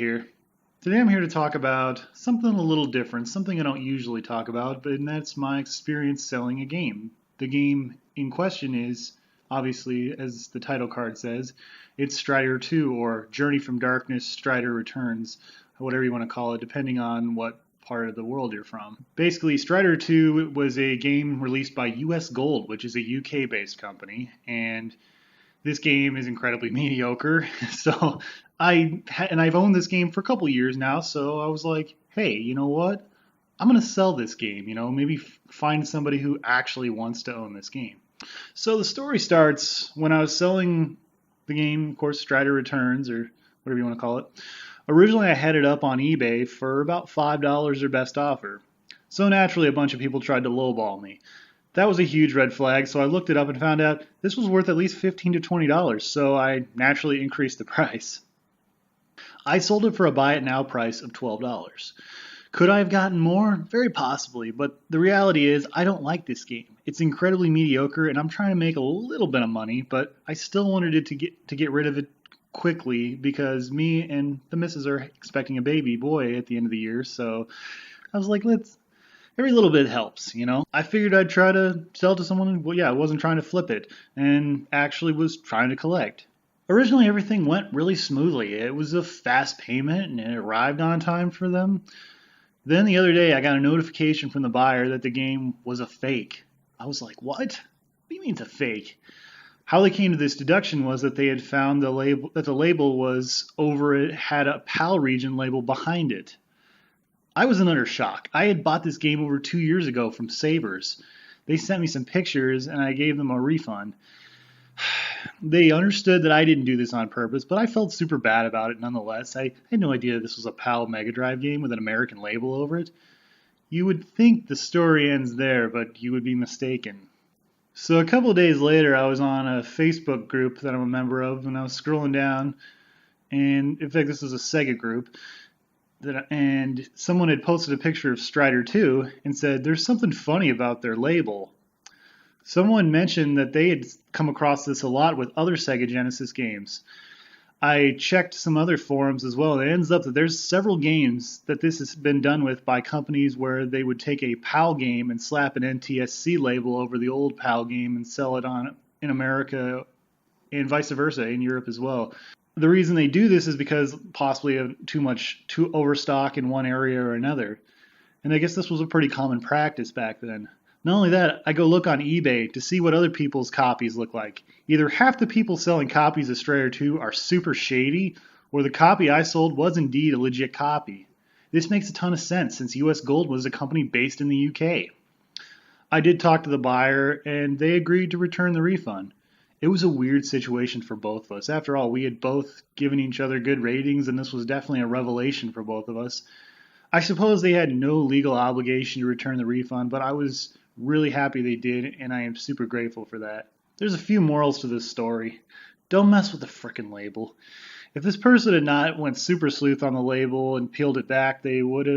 here. Today I'm here to talk about something a little different, something I don't usually talk about, and that's my experience selling a game. The game in question is, obviously, as the title card says, it's Strider 2 or Journey from Darkness, Strider Returns, whatever you want to call it, depending on what part of the world you're from. Basically, Strider 2 was a game released by US Gold, which is a UK-based company, and this game is incredibly mediocre. So I've owned this game for a couple years now, so I was like, hey, you know what? I'm going to sell this game, maybe find somebody who actually wants to own this game. So the story starts when I was selling the game, of course, Strider Returns, or whatever you want to call it. Originally, I had it up on eBay for about $5 their best offer. So naturally, a bunch of people tried to lowball me. That was a huge red flag, so I looked it up and found out this was worth at least $15 to $20, so I naturally increased the price. I sold it for a buy it now price of $12. Could I have gotten more? Very possibly, but the reality is I don't like this game. It's incredibly mediocre, and I'm trying to make a little bit of money, but I still wanted it to get rid of it quickly because me and the missus are expecting a baby boy at the end of the year, so I was like, every little bit helps, I figured I'd try to sell to someone who, I wasn't trying to flip it and actually was trying to collect. Originally, everything went really smoothly. It was a fast payment and it arrived on time for them. Then the other day, I got a notification from the buyer that the game was a fake. I was like, what? What do you mean it's a fake? How they came to this deduction was that they had found the label was over it, had a PAL region label behind it. I was in utter shock. I had bought this game over 2 years ago from Sabres. They sent me some pictures and I gave them a refund. They understood that I didn't do this on purpose, but I felt super bad about it nonetheless. I had no idea this was a PAL Mega Drive game with an American label over it. You would think the story ends there, but you would be mistaken. So a couple of days later, I was on a Facebook group that I'm a member of, and I was scrolling down, and in fact, this was a Sega group, and someone had posted a picture of Strider 2 and said, there's something funny about their label. Someone mentioned that they had come across this a lot with other Sega Genesis games. I checked some other forums as well, and it ends up that there's several games that this has been done with by companies where they would take a PAL game and slap an NTSC label over the old PAL game and sell it on in America and vice versa in Europe as well. The reason they do this is because possibly of too overstock in one area or another. And I guess this was a pretty common practice back then. Not only that, I go look on eBay to see what other people's copies look like. Either half the people selling copies of Strider 2 are super shady, or the copy I sold was indeed a legit copy. This makes a ton of sense since US Gold was a company based in the UK. I did talk to the buyer, and they agreed to return the refund. It was a weird situation for both of us. After all, we had both given each other good ratings, and this was definitely a revelation for both of us. I suppose they had no legal obligation to return the refund, but I was really happy they did, and I am super grateful for that. There's a few morals to this story. Don't mess with the frickin' label. If this person had not went super sleuth on the label and peeled it back, they would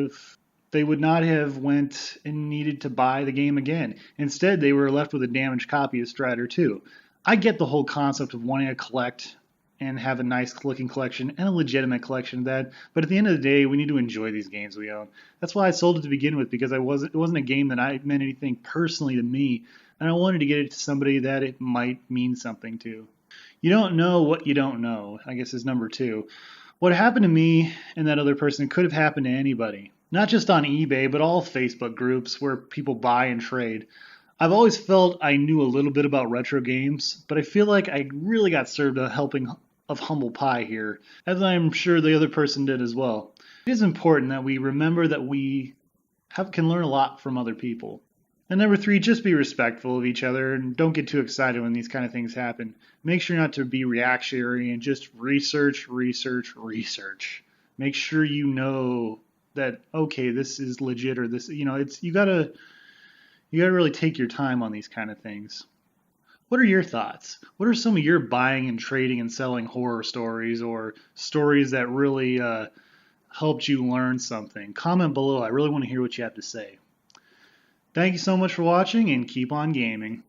not have went and needed to buy the game again. Instead, they were left with a damaged copy of Strider 2. I get the whole concept of wanting to collect and have a nice looking collection and a legitimate collection of that, but at the end of the day, we need to enjoy these games we own. That's why I sold it to begin with, because it wasn't a game that meant anything personally to me, and I wanted to get it to somebody that it might mean something to. You don't know what you don't know, I guess is number 2. What happened to me and that other person could have happened to anybody. Not just on eBay, but all Facebook groups where people buy and trade. I've always felt I knew a little bit about retro games, but I feel like I really got served a helping of humble pie here, as I'm sure the other person did as well. It is important that we remember that we can learn a lot from other people. And number 3, just be respectful of each other and don't get too excited when these kind of things happen. Make sure not to be reactionary and just research. Make sure you know that, okay, this is legit, or this, you gotta really take your time on these kind of things. What are your thoughts? What are some of your buying and trading and selling horror stories, or stories that really helped you learn something? Comment below. I really want to hear what you have to say. Thank you so much for watching, and keep on gaming.